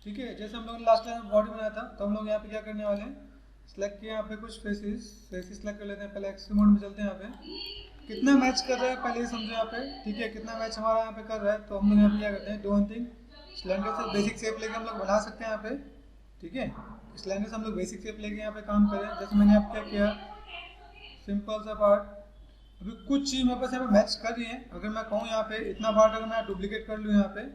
ठीक है, जैसे हम लोग ने लास्ट क्लास में बॉडी बनाया था, तो हम लोग यहाँ पे क्या करने वाले हैं, सिलेक्ट किया यहाँ पे कुछ फेसेस सिलेक्ट कर लेते हैं। पहले एक्सट्रीम मोड में चलते हैं। यहाँ पे कितना मैच कर रहा है पहले ये समझो यहाँ पे, ठीक है, कितना मैच हमारा यहाँ पे कर रहा है। तो हम लोग यहाँ पे क्या करते हैं, डू वन थिंग, सिलेंडर से बेसिक शेप लेके हम लोग बना सकते हैं यहाँ पे, ठीक है। सिलेंडर से हम लोग बेसिक शेप लेके यहाँ पे काम करें। जैसे मैंने यहाँ क्या किया, सिंपल सा पार्ट, अभी कुछ चीज़ मेरे पास यहाँ पे मैच कर रही है। अगर मैं कहूँ यहाँ पे इतना पार्ट अगर मैं डुप्लीकेट कर लूँ यहाँ पे,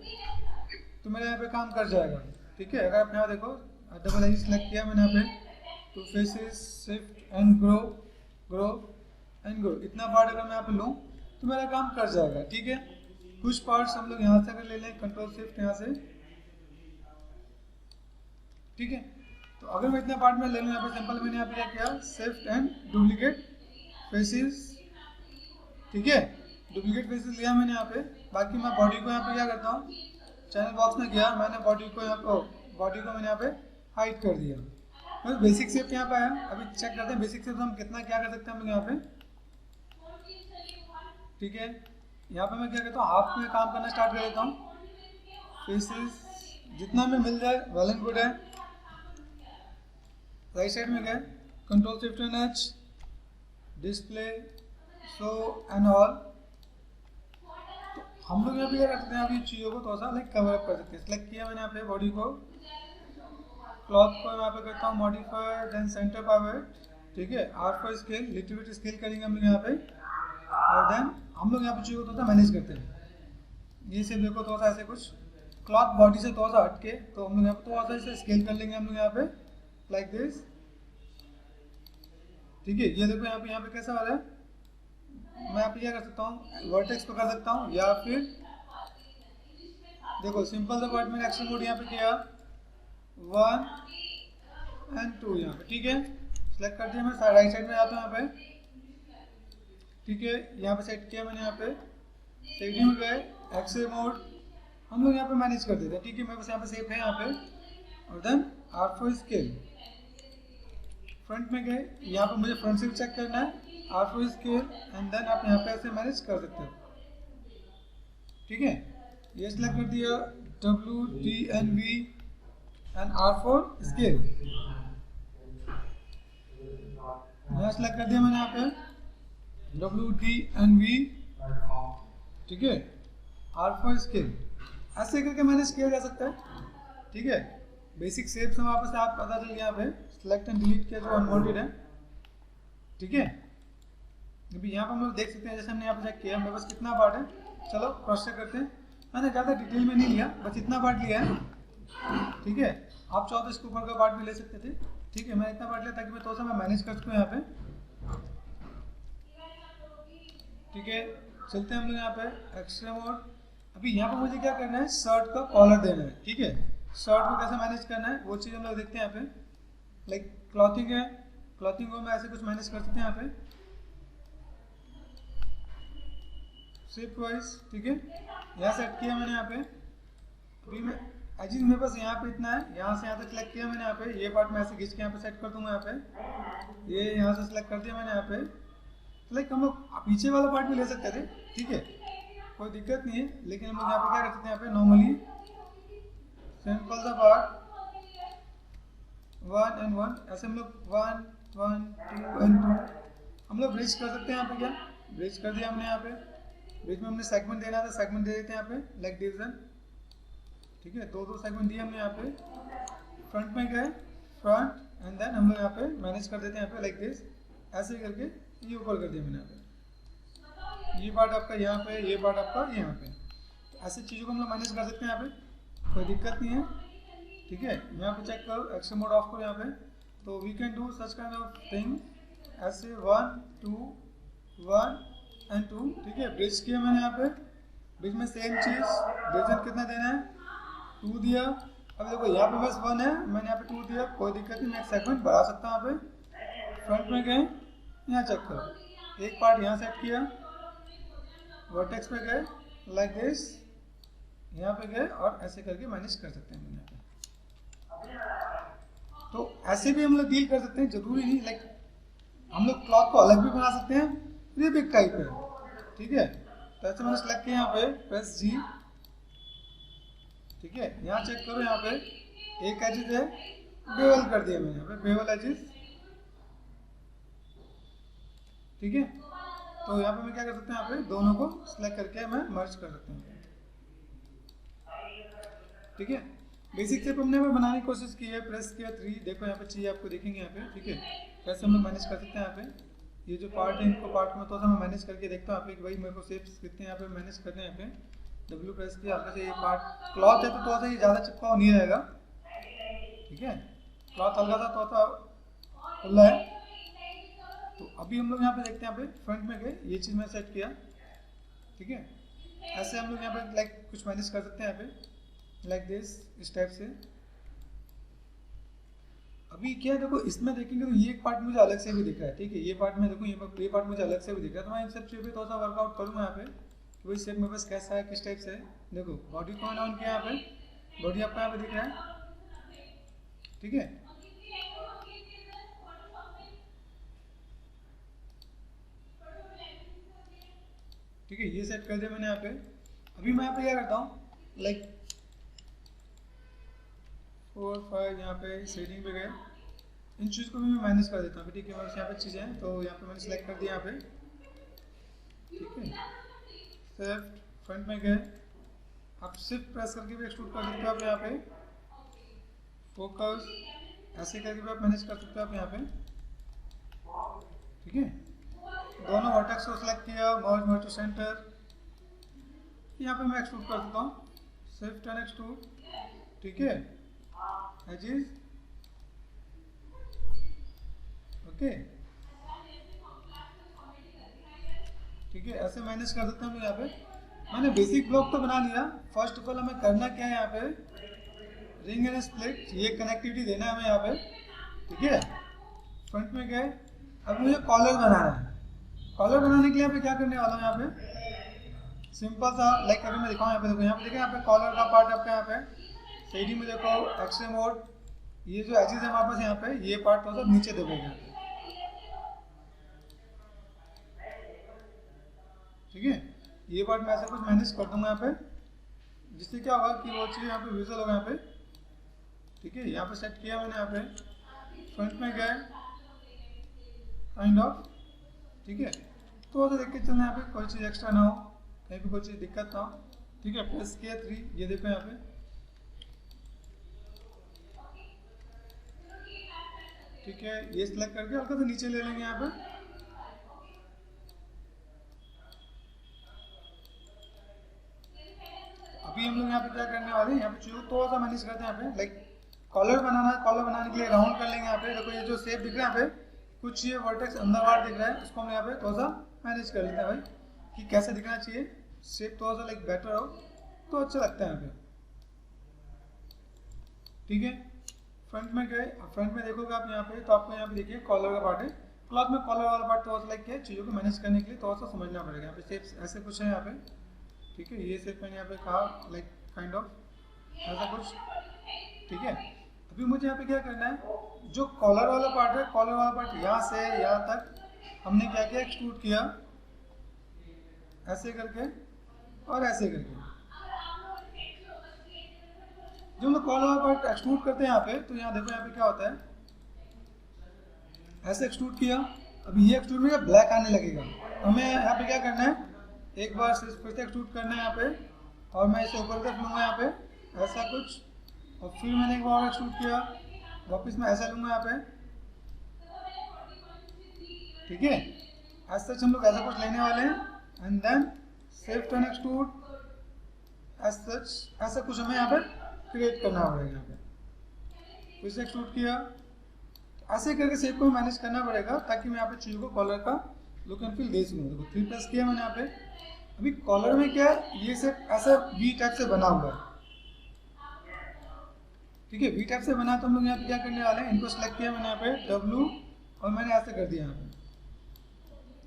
तो मेरा यहाँ पे काम कर जाएगा, ठीक है। अगर आप यहाँ देखो डबल आई सेलेक्ट किया मैंने यहाँ पे, तो faces shift and grow and grow, इतना पार्ट अगर मैं यहाँ पे लूँ तो मेरा काम कर जाएगा, ठीक है। कुछ पार्ट्स हम लोग यहाँ से अगर ले लें, कंट्रोल शिफ्ट यहाँ से, ठीक है। तो अगर मैं इतना पार्ट में ले लूँ यहाँ पे, सिंपल मैंने यहाँ पे क्या किया, शिफ्ट एंड डुप्लीकेट फेसेस, ठीक है, डुप्लीकेट फेसेस लिया मैंने यहाँ पे। बाकी मैं बॉडी को यहाँ पे क्या करता हूँ, चैनल बॉक्स में गया, मैंने बॉडी को यहाँ पे, बॉडी को मैंने यहाँ पे हाइड कर दिया। बस बेसिक शेप यहाँ पे आया। अभी चेक करते हैं बेसिक शेप हम कितना क्या कर सकते हैं हम लोग यहाँ पे, ठीक है। यहाँ पे मैं क्या करता हूँ, हाफ में काम करना स्टार्ट कर देता हूँ। फेसेस जितना में मिल जाए वेल एंड गुड है। राइट साइड में गए, control shift and H, display, show and all. तो हम लोग यहाँ पे क्या कर सकते हैं, अभी चीज़ों को थोड़ा सा लाइक कवर अप कर सकते हैं। सेलेक्ट किया मैंने यहाँ पे बॉडी को, क्लॉथ को यहाँ पे करता हूँ मॉडिफाई, देन सेंटर पावर्ट, ठीक है। R for scale, little bit scale करेंगे हम लोग यहाँ पे, और देन हम लोग यहाँ पे चीज़ों को थोड़ा सा मैनेज करते हैं। ये सिर्फ देखो थोड़ा सा ऐसे कुछ क्लॉथ बॉडी से थोड़ा सा हटके, तो हम लोग यहाँ पे थोड़ा सा इसे स्केल कर लेंगे हम लोग यहाँ पे लाइक दिस, ठीक है। ये देखो यहाँ पे कैसा आ रहा है। मैं यहाँ पे क्या कर सकता हूँ, वर्टेक्स पे कर सकता हूँ, या फिर देखो सिंपल सा पार्ट मैंने एक्शन मोड यहाँ पे किया, 1 एंड 2 यहाँ पे, ठीक है। सेलेक्ट कर दिया, मैं राइट साइड में जाता हूँ यहाँ पे, ठीक है। यहाँ पे सेट किया मैंने, यहाँ पे सेटिंग में गए, एक्शन मोड हम लोग यहाँ पे मैनेज कर देते हैं, ठीक है। मेरे पास यहाँ पे सेफ है यहाँ पे, और then R for scale, front में गए, यहाँ पे मुझे फ्रंट से भी चेक करना है, R for scale, and then आप यहाँ पे ऐसे मैनेज कर सकते हो, ठीक है। ये सेलेक्ट कर दिया, W D N V and R for scale, यहाँ सेलेक्ट कर दिया मैंने यहाँ पे डब्ल्यू डी एन वी, ठीक है, आर फॉर स्केल। ऐसे करके मैनेज किया जा सकता है, ठीक है। बेसिक शेप्स हम वापस आप पता चल गया, यहाँ पे सेलेक्ट एंड डिलीट किया जो अनवांटेड है, ठीक है। अभी यहाँ पर हम लोग देख सकते हैं, जैसे हमने यहाँ पे चेक किया, मेरे पास कितना पार्ट है, चलो क्रॉस चेक करते हैं। मैंने ज़्यादा डिटेल में नहीं लिया, बस इतना पार्ट लिया है, ठीक है। आप चाहो तो इसके ऊपर का पार्ट भी ले सकते थे, ठीक है। मैं इतना पार्ट लिया ताकि मैं थोड़ा सा मैं मैनेज कर सकूँ यहाँ पे, ठीक है। चलते हैं हम लोग यहाँ पे एक्स्ट्रा मोड। अभी यहाँ पे मुझे क्या करना है, शर्ट का कॉलर देना है, ठीक है। शर्ट को कैसे मैनेज करना है वो चीज़ हम लोग देखते हैं यहाँ पे। लाइक क्लॉथिंग है, क्लॉथिंग को मैं ऐसे कुछ मैनेज कर सकते हैं यहाँ पे शेप वाइज, ठीक है। यहाँ सेट किया मैंने यहाँ पे। अभी मैं एजिंग मेरे पास यहाँ पे इतना है, यहाँ से यहाँ तक सेलेक्ट किया मैंने यहाँ पे। ये पार्ट मैं ऐसे खींच के यहाँ पे सेट कर दूंगा यहाँ पे। ये यहाँ से सेलेक्ट कर दिया मैंने यहाँ पे। लाइक हम लोग पीछे वाला पार्ट भी ले सकते थे, ठीक है, कोई दिक्कत नहीं है। लेकिन हम लोग यहाँ पे क्या कर सकते हैं, यहाँ पे नॉर्मली सिंपल सा पार्ट 1 एंड 1 ऐसे हम लोग 1 1 2 एंड 2 हम लोग ब्रिज कर सकते हैं यहाँ पे। क्या ब्रिज कर दिया हमने यहाँ पे। ब्रिज में हमने सेगमेंट देना था, सेगमेंट दे देते हैं यहाँ पे लाइक डिवीजन, ठीक है। दो सेगमेंट दिए हमने यहाँ पे। फ्रंट में गए, फ्रंट एंड देन हम लोग यहाँ पे मैनेज कर देते हैं यहाँ पे लाइक दिस, ऐसे करके ये ऊपर कर दिया मैंने यहाँ पे। ये पार्ट आपका यहाँ पे, ये पार्ट आपका यहाँ पे। तो ऐसे चीज़ों को हम लोग मैनेज कर सकते हैं यहाँ पे, कोई दिक्कत नहीं है, ठीक है। यहाँ पे चेक करो, एक्शन मोड ऑफ करो यहाँ पे, तो we can do such kind of thing ऐसे 1 2 1 एंड 2, ठीक है। ब्रिज किया मैंने यहाँ पे। ब्रिज में सेम चीज़, डिवीजन कितना देना है 2 दिया। अब देखो यहाँ पे बस 1 है, मैंने यहाँ पे 2 दिया, कोई दिक्कत नहीं, मैं एक सेगमेंट बढ़ा सकता हूँ यहाँ पे। फ्रंट में गए, यहाँ चेक करो, एक पार्ट यहाँ सेट किया, वर्टेक्स पे गए लाइक दिस, यहाँ पे गए और ऐसे करके मैनेज कर सकते हैं यहाँ पे। तो ऐसे भी हम लोग डील कर सकते हैं, जरूरी नहीं लाइक हम लोग क्लॉथ को अलग भी बना सकते हैं, ये बिग टाइप है, ठीक है। तो ऐसे मैंने सेलेक्ट किया यहाँ पे, प्रेस जी, ठीक है। यहाँ चेक करो यहाँ पे एक एजेस है बेवल कर दिया मैंने यहाँ पे, बेवल एजेस, ठीक है। तो यहाँ पे मैं क्या कर सकते हैं, यहाँ पे दोनों को सिलेक्ट करके मैं मर्ज कर सकता हूँ, ठीक है। बेसिक शेप हमने बनाने की कोशिश की है, प्रेस किया 3, देखो यहाँ पे चाहिए आपको, देखेंगे यहाँ पे, ठीक है। कैसे हम लोग मैनेज कर सकते हैं यहाँ पे, ये जो पार्ट है इनको पार्ट में थोड़ा सा मैं मैनेज करके देखता हूँ यहाँ पे कि भाई मेरे को शेप्स कितने यहाँ पे मैनेज करने हैं। यहाँ पे W प्रेस किया, हल्का से ये पार्ट क्लॉथ है तो थोड़ा सा ये ज़्यादा चिपका नहीं रहेगा, ठीक है। क्लॉथ हल्का सा थोड़ा सा खुला है। तो अभी हम लोग यहाँ पे देखते हैं, यहाँ पे फ्रंट में गए, ये चीज़ मैं सेट किया, ठीक है। ऐसे हम लोग यहाँ पे लाइक कुछ मैनेज कर सकते हैं यहाँ पे, लाइक दिस, इस टाइप से। अभी क्या है, देखो इसमें देखेंगे तो ये एक पार्ट मुझे अलग से भी दिख रहा है, ठीक है। ये पार्ट में देखो, ये पार्ट मुझे अलग से भी दिख रहा है, तो मैं इन सब चीज़ों पे थोड़ा सा वर्कआउट करूँगा यहाँ पे कि वही शेप मेरे पास कैसा है, किस टाइप से है। देखो बॉडी को मैंने ऑन किया, यहाँ पे बॉडी आपका यहाँ पे दिख रहा है, ठीक है। ठीक है, ये सेट कर दिया मैंने यहाँ पे। अभी मैं यहाँ पे क्या करता हूँ, लाइक 4 5 यहाँ पे शेडिंग पे गए, इन चीज़ को भी मैं मैनेज कर देता हूँ, ठीक है। यहाँ पे चीज़ें हैं तो यहाँ पे मैंने सेलेक्ट कर दिया यहाँ पे, ठीक है। शिफ्ट फ्रंट में गए, आप शिफ्ट प्रेस करके भी एक्सट्रूड कर सकते हो आप यहाँ पे, फोकस ऐसे करके भी आप मैनेज कर सकते हो आप यहाँ पे, ठीक है। दोनों वर्टेक्स को सिलेक्ट किया, मर्ज टू सेंटर, यहाँ पे मैं एक्सट्रूड कर सकता हूँ, शिफ्ट एंड एक्सट्रूड, ठीक है। एजेस, ओके, ठीक है। ऐसे मैनेज कर सकते हैं। यहाँ पे मैंने बेसिक ब्लॉक तो बना लिया। फर्स्ट ऑफ ऑल हमें करना क्या है, यहाँ पे रिंग एंड स्प्लिट, ये कनेक्टिविटी देना है हमें यहाँ पे, ठीक है। फ्रंट में गए, अब मुझे कॉलर बनाना है। कॉलर बनाने के लिए यहाँ पे क्या करने वाला हूँ, यहाँ पे सिंपल सा लाइक अगर मैं दिखाऊँ, यहाँ पे देखो, यहाँ पे देखिए, यहाँ पे कॉलर का पार्ट आपका यहाँ पे शेडिंग में देखो, एक्सट्रीम मोड, ये जो एजेस है हमारे पास यहाँ पे, ये पार्ट थोड़ा सा नीचे दबेगा, ठीक है। ये पार्ट मैं ऐसा कुछ मैनेज कर दूंगा यहाँ पे, जिससे क्या होगा कि वो चीज़ यहाँ पे विजुअल होगा यहाँ पे, ठीक है। यहाँ पे सेट किया मैंने, यहाँ पे फ्रंट में गए काइंड ऑफ, ठीक है। तो ऐसा देख के चलना, यहाँ पे कोई चीज़ एक्स्ट्रा ना हो, कहीं पे कोई चीज़ दिक्कत ना हो, ठीक है। प्रेस किया 3, ये देखो यहाँ पे, ठीक है। ये सिलेक्ट करके हल्का सा नीचे ले लेंगे यहाँ पे, अभी हम लोग यहाँ पे क्या करने वाले हैं, यहाँ पे चीज़ों थोड़ा सा मैनेज करते हैं यहाँ पे, लाइक कॉलर बनाना है। कॉलर बनाने के लिए राउंड कर लेंगे यहाँ पे, देखो ये जो शेप दिख रहा है यहाँ पे, कुछ ये वर्टेक्स अंदर बाहर दिख रहा है, उसको हम यहाँ पे थोड़ा सा मैनेज कर लेते हैं भाई, कि कैसे दिखना चाहिए, शेप थोड़ा सा लाइक बेटर हो तो अच्छा लगता है यहाँ पे, ठीक है। फ्रंट में गए, फ्रंट में देखोगे आप यहाँ पे, तो आपको यहाँ पे देखिए कॉलर का पार्ट है, क्लॉथ में कॉलर वाला पार्ट थोड़ा सा लाइक क्या चीज़ों को मैनेज करने के लिए थोड़ा सा समझना पड़ेगा। यहाँ पे शेप्स ऐसे कुछ है यहाँ पे, ठीक है। ये शेप मैंने यहाँ पे कहा लाइक काइंड ऑफ ऐसा कुछ, ठीक है। अभी मुझे यहाँ पे क्या करना है, जो कॉलर वाला पार्ट है, कॉलर वाला पार्ट यहाँ से यहाँ तक हमने क्या किया, एक्सट्रूड किया ऐसे करके और ऐसे करके। जो हम लोग कॉलर वाला पार्ट एक्सट्रूड करते हैं यहाँ पे, तो यहाँ देखो यहाँ पे क्या होता है, ऐसे एक्सट्रूड किया, अभी ये एक्सट्रूड में ब्लैक आने लगेगा, हमें यहाँ पे क्या करना है, एक बार फिर से एक्सट्रूड करना है यहाँ पे, और मैं इसे ऊपर तक लूँगा यहाँ पे ऐसा कुछ, और फिर मैंने एक बार एक्सट्रूड किया, वापस मैं ऐसा लूँगा यहाँ पे, ठीक है। ऐसा हम लोग ऐसा कुछ लेने वाले हैं, and then shift and extrude, edge such ऐसा कुछ हमें यहाँ पे क्रिएट करना पड़ेगा। यहाँ पे फिर से एक्सट्रूड किया, ऐसे करके शेप को मैनेज करना पड़ेगा, ताकि मैं यहाँ पे चीज़ों को कॉलर का लुक एंड फील दे सकूँ। देखो 3 प्रेस किया मैंने यहाँ पे, अभी कॉलर में क्या है, ये शेप ऐसा वी टाइप से बना हुआ है, ठीक है। वी टाइप से बना, तो हम लोग यहाँ पे क्या करने वाले हैं, इनको सेलेक्ट किया मैंने यहाँ पे W, और मैंने ऐसे कर दिया यहाँ पे,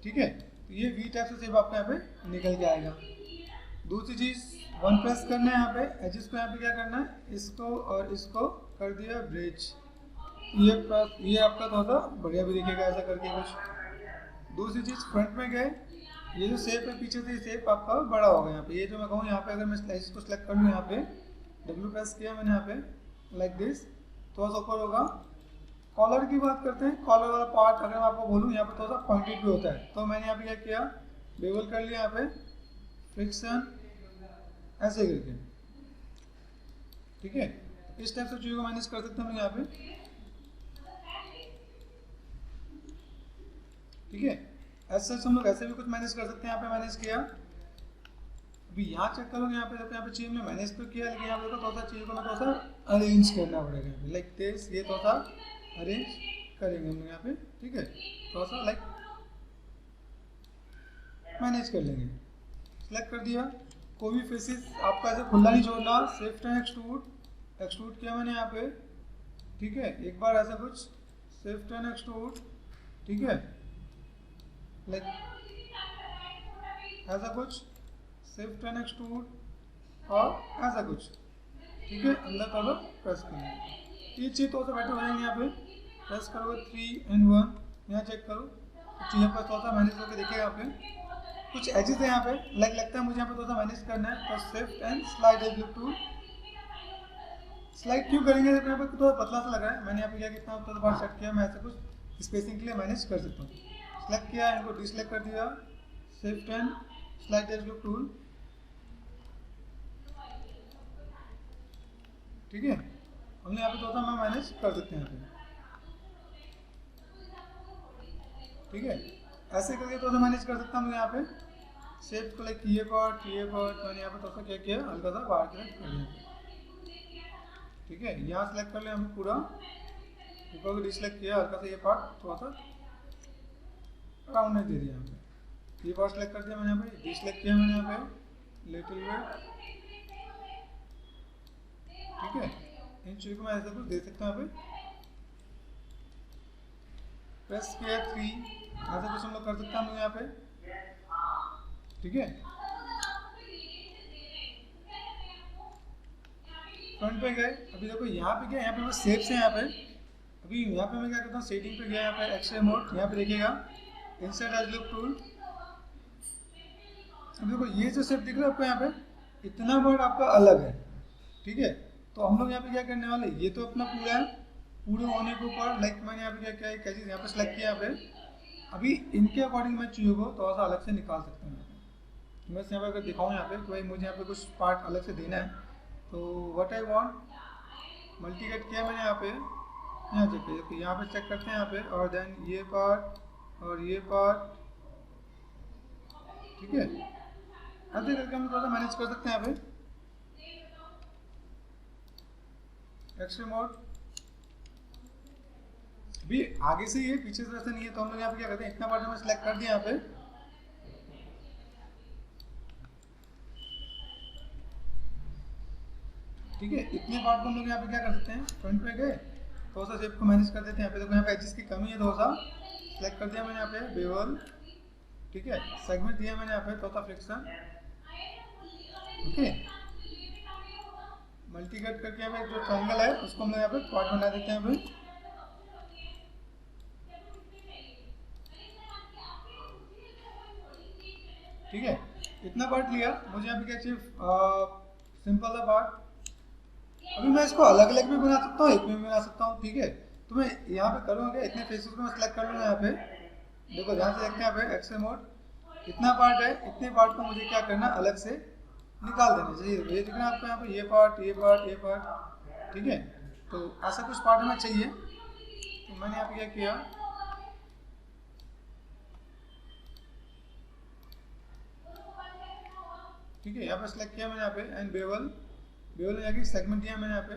ठीक है। तो ये वी टाइप से शेप आपका यहाँ पे निकल के आएगा। दूसरी चीज़ 1 प्रेस करना है यहाँ पे, एजेस को यहाँ पे क्या करना है, इसको और इसको कर दिया ब्रिज, ये आपका थोड़ा सा बढ़िया भी दिखेगा ऐसा करके कुछ। दूसरी चीज़ फ्रंट में गए, ये जो शेप है पीछे से शेप आपका बड़ा होगा यहाँ पे, ये जो मैं कहूँ यहाँ पे अगर मैं इसको सेलेक्ट कर लूँ, यहाँ पे W प्रेस किया मैंने यहाँ पे, लाइक दिस, थोड़ा सा ऊपर होगा। कॉलर की बात करते हैं, कॉलर वाला पार्ट अगर मैं आपको बोलूँ यहाँ पे थोड़ा सा पॉइंटेड भी होता है, तो मैंने यहाँ पे क्या किया, बेवल कर लिया यहाँ पे फ्रिक्शन ऐसे करके, ठीक है। इस टाइप से चीज़ों को मैनेज कर सकते हैं हम यहाँ पे, ठीक है। ऐसे हम लोग ऐसे भी कुछ मैनेज कर सकते हैं। यहाँ पे मैनेज किया, अभी यहाँ चेक करोगे यहाँ पे, देखो यहाँ पे चीज़ में मैनेज तो किया, लेकिन यहाँ पे देखो थोड़ा सा चीज़ को मैं थोड़ा सा अरेंज करना पड़ेगा यहाँ पे, लाइक दिस, ये थोड़ा सा अरेंज करेंगे हम लोग यहाँ पे, ठीक है। थोड़ा सा लाइक मैनेज कर लेंगे। सेलेक्ट कर दिया, कोई भी फेसेस आपका ऐसे खुला नहीं छोड़ना, शिफ्ट एंड एक्सट्रूड, एक्सट्रूड किया मैंने यहाँ पे, ठीक है। एक बार ऐसा कुछ शिफ्ट एंड एक्सट्रूड, ठीक है, लाइक ऐसा कुछ शिफ्ट एंड एक्सट्रूड और ऐसा कुछ, ठीक है। अंदर थोड़ा प्रेस करेंगे, ये चीज़ थोड़ा सा बेटर हो जाएंगे। यहाँ पे प्रेस करोगे 3 and 1, यहाँ चेक करो तो चीज़ पर थोड़ा सा मैनेज करके देखिएगा। यहाँ पे कुछ एजेस है यहाँ पे, लाइक लगता है मुझे यहाँ पे थोड़ा सा मैनेज करना है, तो shift and slide edge tool, slide क्यों करेंगे, यहाँ पे थोड़ा पतला सा लग रहा है, मैंने यहाँ पे क्या कितना थोड़ा बार सेट किया, मैं ऐसे कुछ स्पेसिंग के लिए मैनेज कर सकता हूँ। सेलेक्ट किया, इनको डिसलेक्ट कर दिया, shift and slide edge tool, ठीक है। हमने यहाँ पे थोड़ा सा मैं मैनेज कर सकते हैं यहाँ पे, ठीक है। ऐसे करके थोड़ा सा मैनेज कर सकता हूँ यहाँ पे। शेप को लाइक ये पार्ट मैंने यहाँ पे थोड़ा सा क्या किया, हल्का सा बाहर की तरफ कर दिया, ठीक है। यहाँ सेलेक्ट कर लिया हमने पूरा, ऊपर को डिसलेक्ट किया, हल्का सा ये पार्ट थोड़ा सा राउंडनेस दे दिया यहाँ पे। ये पार्ट सेलेक्ट कर दिया मैंने यहाँ पे, डिसलेक्ट किया मैंने यहाँ पे लिटिल बिट, ठीक है। इन चीज़ों को मैं ऐसे कुछ दे सकता हूँ यहाँ पे, प्रेस किया 3, ऐसा कुछ हम लोग कर सकते हैं यहाँ पे, ठीक है। फ्रंट पे गए, अभी देखो यहाँ पे क्या, यहाँ पे बस शेप्स है यहाँ पे। अभी यहाँ पे मैं क्या करता हूँ, सेटिंग पे गया, यहाँ पे एक्सरे मोड, यहाँ पे देखिएगा इंसर्ट एज लुक टूल। अब देखो ये जो शेप दिख रहा है आपको यहाँ पे, इतना वर्ड आपका अलग है, ठीक है। तो हम लोग यहाँ पे क्या करने वाले, ये तो अपना पूरा है, पूरे होने के ऊपर लाइक मैंने यहाँ पे क्या क्या क्या चीज़ यहाँ पे सेलेक्ट किया यहाँ पे। अभी इनके अकॉर्डिंग मैं चीज़ों को थोड़ा सा अलग से निकाल सकता हूँ। मैं यहाँ पे अगर दिखाऊँ यहाँ पे कि भाई मुझे यहाँ पे कुछ पार्ट अलग से देना है, तो व्हाट आई वांट, मल्टीकट किया मैंने यहाँ पे, यहाँ चेक करिए, यहाँ पे चेक करते हैं यहाँ पे, और देन ये पार्ट और ये पार्ट, ठीक है। ऐसे करके हम थोड़ा सा मैनेज कर सकते हैं यहाँ पे। एक्सट्रा मोड भी आगे से ये पीछे से ऐसा नहीं है, तो हम लोग यहाँ पे क्या करते हैं, इतना पार्ट हमने सेलेक्ट कर दिया यहाँ पे, ठीक है। इतने पार्ट को हम लोग यहाँ पे क्या कर सकते हैं, फ्रंट पे गए, थोड़ा सा शेप को मैनेज कर देते हैं। यहाँ पे देखो यहाँ पे एजेस की कमी है, थोड़ा सा सेलेक्ट कर दिया मैंने यहाँ पे बेवल, ठीक है। सेगमेंट दिया मैंने यहाँ पे थोड़ा सा फ्रिक्शन, ओके। मल्टी कट करके यहाँ पे जो ट्रायंगल है उसको हम लोग यहाँ पे पार्ट बना देते हैं यहाँ पे, ठीक है। इतना पार्ट लिया, मुझे यहाँ पे क्या चाहिए, सिंपल सा पार्ट। अभी मैं इसको अलग अलग भी बना सकता हूँ, एक में भी बना सकता हूँ, ठीक है। तो मैं यहाँ पे करूँगा, इतने फेसेस को मैं सेलेक्ट कर लूँगा यहाँ पे, देखो ध्यान से देखते हैं यहाँ पे एक्सरे मोड, इतना पार्ट है, इतने पार्ट को मुझे क्या करना, अलग से निकाल देना चाहिए। ये दिख रहा है आपको यहाँ पे, ये पार्ट ये पार्ट ये पार्ट, ठीक है। तो ऐसा कुछ पार्ट हमें चाहिए, तो मैंने यहाँ पे क्या किया, ठीक है। यहाँ पे सेलेक्ट किया मैंने यहाँ पे एंड बेवल में जाके सेगमेंट दिया मैंने यहाँ पे।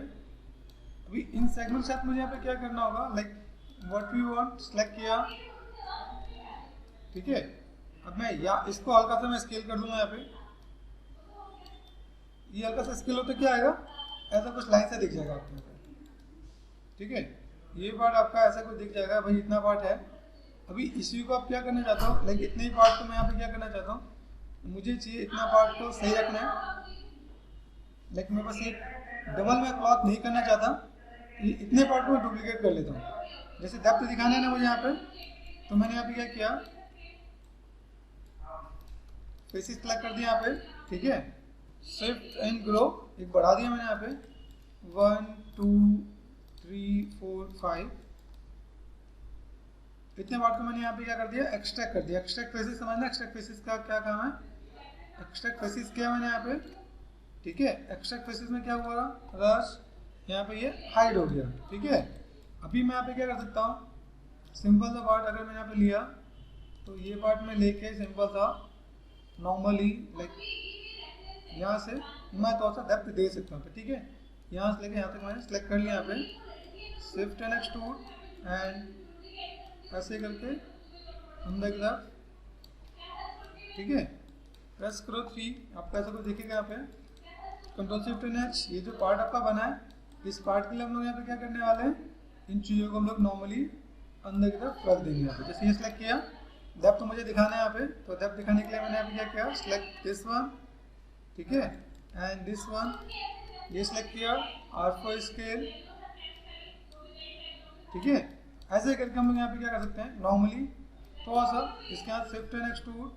अभी इन सेगमेंट के साथ मुझे यहाँ पे क्या करना होगा, like what we want, select किया, ठीक है। अब मैं इसको हल्का सा मैं स्केल कर दूंगा यहाँ पे, ये हल्का सा स्केल होता क्या आएगा, ऐसा कुछ लाइन से दिख जाएगा आपको यहाँ पे, ठीक है। ये पार्ट आपका ऐसा कुछ दिख जाएगा, भाई इतना पार्ट है। अभी इसी को आप क्या करना चाहता हूँ, लाइक इतने ही पार्ट को मैं यहाँ पे क्या करना चाहता हूँ, मुझे चाहिए इतना पार्ट को सही रखना है, लेकिन मैं बस ये डबल में क्लॉथ नहीं करना चाहता, ये इतने पार्ट को मैं डुप्लीकेट कर लेता हूँ। जैसे डेप्थ दिखाना है ना मुझे यहाँ पे, तो मैंने यहाँ पे क्या किया, फेसेस सेलेक्ट कर दिया यहाँ पे, ठीक है। शिफ्ट एंड ग्रो एक बढ़ा दिया मैंने यहाँ पे 1 2 3 4 5 इतने पार्ट को मैंने यहाँ पे क्या कर दिया, एक्सट्रैक्ट कर दिया। एक्सट्रैक्ट फेसिस समझना, एक्सट्रैक्ट फेसिस का क्या काम है। एक्सट्रैक्ट फेसिस किया मैंने यहाँ पे, ठीक है। एक्सट्रैक्ट फेसिस में क्या हुआ, रश यहाँ पे ये हाइड हो गया, ठीक है। अभी मैं यहाँ पे क्या कर सकता हूँ, सिंपल सा पार्ट अगर मैंने यहाँ पे लिया तो ये पार्ट में लेके सिंपल सा नॉर्मली लाइक यहाँ से मैं थोड़ा सा डेप्थ दे सकता हूँ, ठीक है। यहाँ से लेके यहाँ तक मैंने सेलेक्ट कर लिया, यहाँ पे शिफ्ट एंड एक्सट्रूड एंड ऐसे करके अंदर की तरफ, ठीक है। प्रेस करो 3, आपका ऐसा कुछ दिखेगा यहाँ पे। कंट्रोल शिफ्ट एंड एच, ये जो पार्ट आपका बना है, इस पार्ट के लिए हम लोग यहाँ पे क्या करने वाले हैं, इन चीज़ों को हम लोग नॉर्मली अंदर की तरफ रख देंगे। यहाँ पे जैसे ये सिलेक्ट किया, डेप्थ मुझे दिखाना है यहाँ पे, तो डेप्थ दिखाने के लिए मैंने यहाँ पे क्या किया, सिलेक्ट दिस वन, ठीक है, एंड दिस वन, ये सिलेक्ट किया, R4 स्केल, ठीक है। ऐसे करके हम लोग यहाँ पे क्या कर सकते हैं, नॉर्मली थोड़ा सा इसके साथ शिफ्ट एंड एक्सट्रूड,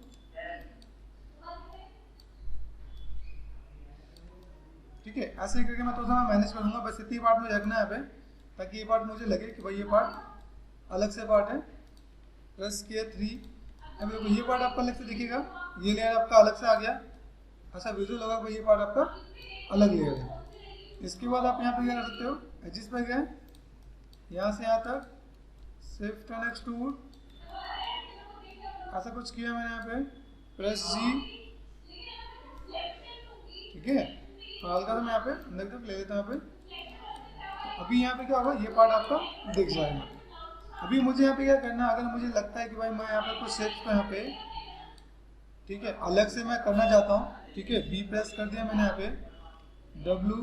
ठीक है। ऐसे करके मैं थोड़ा सा मैनेज कर दूंगा, बस इतनी पार्ट मुझे रखना है यहाँ पे, ताकि ये पार्ट मुझे लगे कि भाई ये पार्ट अलग से पार्ट है। प्रेस किया 3, अब देखो ये पार्ट आपका अलग से दिखेगा, ये लेयर आपका अलग से आ गया, ऐसा विजुअल होगा भाई ये पार्ट आपका अलग लेयर है। इसके बाद आप यहाँ पे क्या कर सकते हो, एजिस पे गए, यहाँ से यहाँ तक शिफ्ट एंड एक्सट्रूड, ऐसा कुछ किया मैंने यहाँ पे, प्रेस G, ठीक है। तो हल्का सा मैं यहाँ पे अंदर तक ले लेता हूँ यहाँ पे। तो अभी यहाँ पे क्या होगा, ये पार्ट आपका दिख जाएगा। अभी मुझे यहाँ पे क्या करना है, अगर मुझे लगता है कि भाई मैं यहाँ पे कुछ शेप्स को यहाँ पे, ठीक है, अलग से मैं करना चाहता हूँ, ठीक है, B प्रेस कर दिया मैंने यहाँ पे, W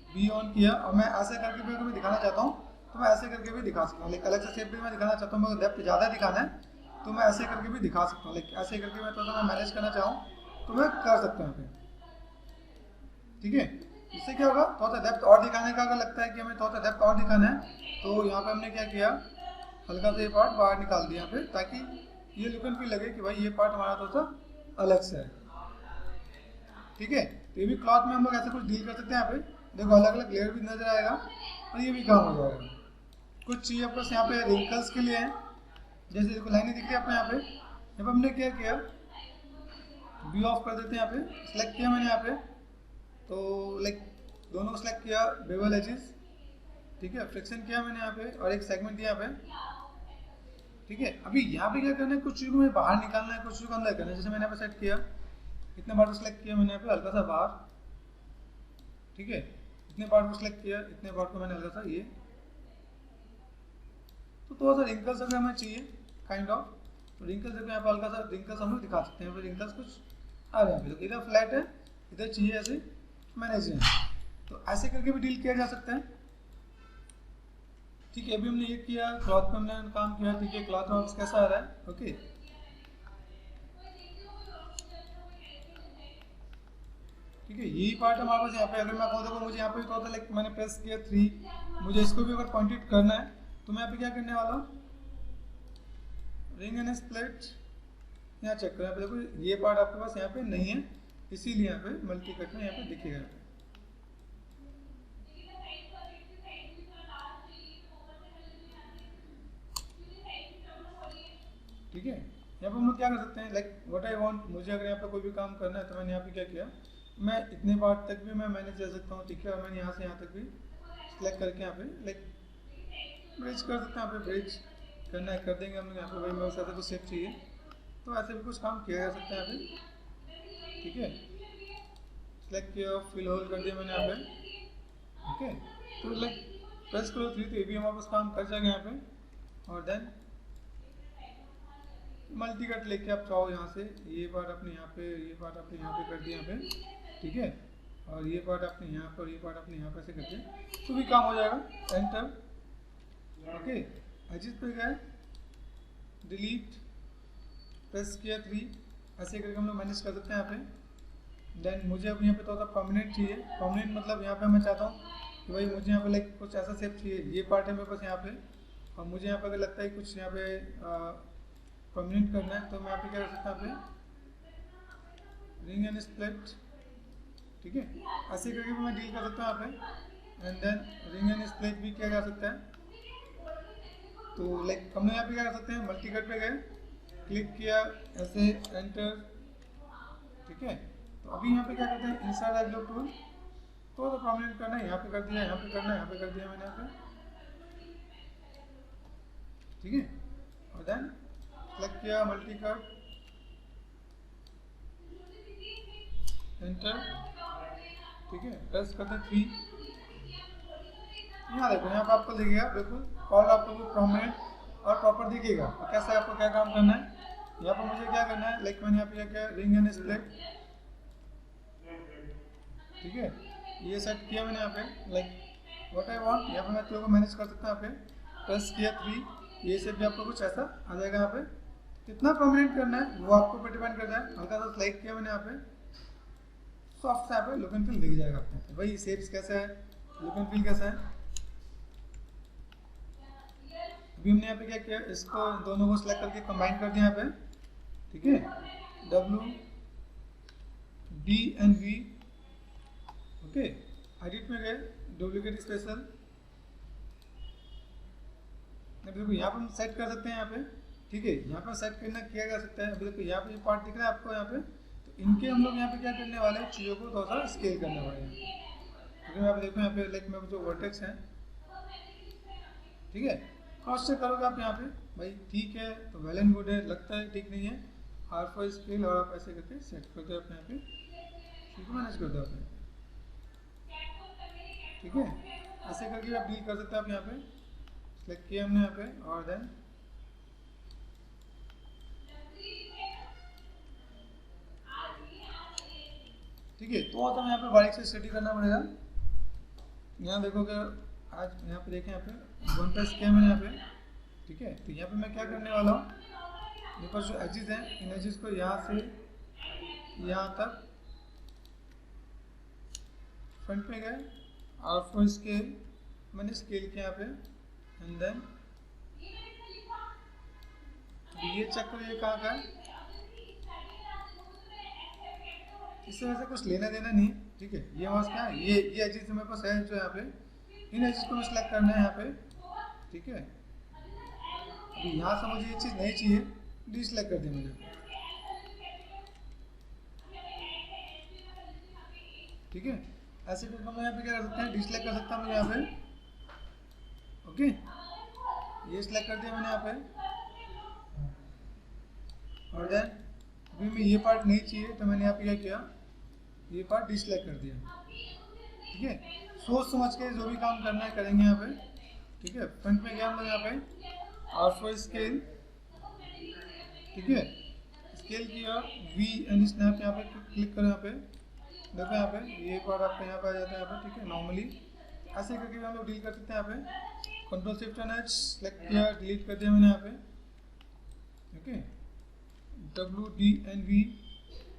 B ऑन किया, और मैं ऐसे करके भी अगर मैं दिखाना चाहता हूँ तो मैं ऐसे करके भी दिखा सकता हूँ। लेकिन अलग से शेप भी मैं दिखाना चाहता हूँ, मगर डेप्थ ज़्यादा दिखाना है तो मैं ऐसे करके भी दिखा सकता हूँ। लेकिन ऐसे करके मैं थोड़ा सा मैनेज करना चाहूँ तो मैं कर सकता हूँ यहाँ पे, ठीक है। इससे क्या होगा, थोड़ा सा डेप्थ और दिखाने का अगर लगता है कि हमें थोड़ा सा डेप्थ और दिखाना है, तो यहाँ पे हमने क्या किया, हल्का सा ये पार्ट बाहर निकाल दिया यहाँ पे, ताकि ये लुक एंड फील लगे कि भाई ये पार्ट हमारा थोड़ा सा अलग से है, ठीक है। तो ये भी क्लॉथ में हम लोग ऐसे कुछ डील कर सकते हैं। यहाँ पे देखो अलग अलग लेयर भी नजर आएगा और ये भी काम हो जाएगा। कुछ चीज़ आपको यहाँ पे रिंकल्स के लिए है, जैसे देखो लाइनें दिख रही है आपको यहाँ पे हमने क्या किया, व्यू ऑफ कर देते हैं। यहाँ पे सिलेक्ट किया मैंने यहाँ पे, तो लाइक दोनों को सिलेक्ट किया, बेवल एजेस, ठीक है, फ्रिक्शन किया मैंने यहाँ पे और एक सेगमेंट दिया यहाँ पे, ठीक है। अभी यहाँ पे क्या करना है, कुछ चीज़ को मुझे बाहर निकालना है, कुछ चीज़ को अंदर करना है। जैसे मैंने यहाँ पे सेट किया, इतने पार्ट को सिलेक्ट किया मैंने यहाँ पे हल्का सा बाहर, ठीक है, इतने पार्ट को सिलेक्ट किया, इतने पार्ट को मैंने हल्का सा ये, तो थोड़ा सा रिंकल्स अगर हमें चाहिए काइंड ऑफ, तो रिंकल्स देखो यहाँ पे हल्का सा रिंकल्स हम लोग दिखा सकते हैं। यहाँ पे रिंकल्स कुछ आ रहे हैं, तो इधर फ्लैट है, इधर चाहिए ऐसे मैनेज है, तो ऐसे करके भी डील किया जा सकता है, ठीक है। अभी हमने ये किया, क्लॉथ पे हमने काम किया, ठीक है। क्लॉथ में कैसा आ रहा है, ओके, ठीक है। यही पार्ट हमारे पास यहाँ पे, अगर मैं कहूँ देखो मुझे यहाँ पे तो लाइक मैंने प्रेस किया 3, मुझे इसको भी अगर पॉइंटेड करना है तो मैं यहाँ पे क्या करने वाला हूँ, रिंग एंड स्प्लिट, यहाँ चेक करो, यहाँ पे देखो ये पार्ट आपके पास यहाँ पे नहीं है, इसीलिए यहाँ पे मल्टी कट में यहाँ पे दिखेगा यहाँ पे, ठीक है। यहाँ पे हम लोग क्या कर सकते हैं, लाइक व्हाट आई वांट, मुझे अगर यहाँ पे कोई भी काम करना है तो मैंने यहाँ पे क्या किया, मैं इतने पार्ट तक भी मैं मैनेज कर सकता हूँ, ठीक है। और मैंने यहाँ से यहाँ तक भी सिलेक्ट करके यहाँ पे लाइक ब्रिज कर सकते हैं। यहाँ पे ब्रिज करना है कर देंगे हम लोग यहाँ पे, भाई मेरे साथ कुछ शेप चाहिए तो ऐसे भी कुछ काम किया जा सकता है यहाँ पे, ठीक है। सिलेक्ट किया, फिल होल कर दिया मैंने यहाँ पे, ठीक है। तो लाइक प्रेस करो 3, तो ये भी हमारे पास काम कर जाएगा यहाँ पे। और देन मल्टी कट लेके आप चाहो यहाँ से ये पार्ट अपने यहाँ पे, ये पार्ट अपने यहाँ पे कर दिया यहाँ पे, ठीक है। और ये पार्ट अपने यहाँ पर, ये पार्ट अपने यहाँ पे से करते तो भी काम हो जाएगा। Enter, okay. एजिस पे गए, डिलीट, प्रेस किया 3, ऐसे करके हम लोग मैनेज कर सकते हैं यहाँ पे। देन मुझे अब यहाँ पे थोड़ा सा परमानेंट चाहिए, परमानेंट मतलब यहाँ पे मैं चाहता हूँ कि भाई मुझे यहाँ पे लाइक कुछ ऐसा शेप चाहिए, ये पार्ट है मेरे पास यहाँ पे, और मुझे यहाँ पे अगर लगता है कुछ यहाँ पे परमानेंट करना है तो मैं यहाँ पे क्या कर सकता हूँ, यहाँ पे रिंग एंड स्प्लिट, ठीक है। ऐसे करके भी मैं डील कर सकता हूँ यहाँ पे। And then ring and split भी किया जा सकता है। तो लाइक हम लोग यहाँ पे क्या कर सकते हैं, मल्टी कट पे गए, क्लिक किया, ऐसे एंटर, ठीक है। तो अभी यहाँ पे क्या करते हैं, इंसर्ट एडब्लॉक टूल, तो प्रोमिनेंट करना है, यहाँ पे कर दिया, यहाँ पे करना है, यहाँ पे कर दिया मैंने यहाँ पे, ठीक है। और देन सेलेक्ट किया मल्टी कट, एंटर, ठीक है, प्रेस करते हैं 3। यहाँ देखो, यहाँ पे आपको दिखेगा बिल्कुल कॉल आपको प्रोमिनेंट और प्रॉपर दिखेगा। तो कैसे आपको क्या काम करना है, यहाँ पर मुझे क्या करना है, लाइक मैंने यहाँ पे क्या किया, रिंग एंड स्प्लिट, ठीक है, ये सेट किया मैंने यहाँ पे, लाइक व्हाट आई वांट, यहाँ पे मैं चीज़ों को मैनेज कर सकता हूँ। यहाँ पे प्रेस किया 3, ये से भी आपको कुछ ऐसा आ जाएगा। यहाँ पे कितना प्रोमिनेंट करना है वो आपको पे डिपेंड करता है। हल्का सा स्लाइड किया मैंने यहाँ पे, सॉफ्ट सा यहाँ पे लुक एंड फील दिख जाएगा आपको। भाई शेप्स कैसा है, लुक एंड फील कैसा है। अभी हमने यहाँ पे क्या किया, इसको दोनों को सिलेक्ट करके कंबाइन कर दिया यहाँ पे, ठीक है, WD&V, ओके। एडिट में गए, डुप्लीकेट स्पेशल, देखो यहाँ पे हम सेट कर सकते हैं यहाँ पे, ठीक है, यहाँ पे सेट करना किया जा सकता है। अभी देखो यहाँ पे ये पार्ट दिख रहा है आपको यहाँ पे, तो इनके हम लोग यहाँ पे क्या करने वाले हैं, चीज़ों को थोड़ा सा स्केल करने वाले हैं। क्योंकि आप देखो यहाँ पे लाइक में जो वर्टेक्स हैं, ठीक है, क्रॉस चेक करोगे आप यहाँ पे, भाई ठीक है तो वेल एंड गुड है, लगता है ठीक नहीं है, R4 स्केल, और आप ऐसे करके सेट कर दो अपने यहाँ पे, ठीक है, मैनेज कर दो अपने, ठीक है। ऐसे करके आप डील कर सकते हैं। आप यहाँ पे सेलेक्ट किया हमने यहाँ पे, और देन ठीक है, तो हम यहाँ पे बारीक से स्टडी करना पड़ेगा। यहाँ देखोगे, आज यहाँ पे देखें, यहाँ पे 1 प्रेस किया मैंने यहाँ पे, ठीक है। तो यहाँ पे मैं क्या करने वाला हूँ, मेरे पास जो एजेस हैं, इन एजेस को यहाँ से यहाँ तक फ्रंट पे गए, R4 स्केल मैंने स्केल किया यहाँ पे, एंड देन ये चेक करो ये कहाँ का है, इससे वैसे कुछ लेना देना नहीं, ठीक है। ये वास क्या है, ये एजेस मेरे पास है जो यहाँ पे, इन एजेस को मैं सिलेक्ट करना है यहाँ पे, ठीक है। अभी यहाँ से मुझे ये चीज़ नहीं चाहिए, डिसलेक्ट कर दिया मैंने, ठीक है। ऐसे करके हम यहाँ पे क्या कर सकते हैं, डिसलेक्ट कर सकता हूँ मैं यहाँ पे, ओके। ये सिलेक्ट कर दिया मैंने यहाँ पे, और देन अभी मैं ये पार्ट नहीं चाहिए तो मैंने यहाँ पे क्या किया, ये पार्ट डिसलेक्ट कर दिया, ठीक है। सोच समझ के जो भी काम करना है करेंगे यहाँ पे, ठीक है। फ्रंट में गया हम लोग यहाँ पे, R4 स्केल, ठीक है, स्केल किया, V एंड स्नैप यहाँ पे क्लिक करो, यहाँ पे देखो, यहाँ पे ये पार्ट आपका यहाँ पे आ जाता है यहाँ पे, ठीक है। नॉर्मली ऐसे करके भी हम लोग डील कर सकते हैं। यहाँ पे Ctrl+Shift+H सेलेक्ट किया, डिलीट कर दिया मैंने यहाँ पे, okay, WD&V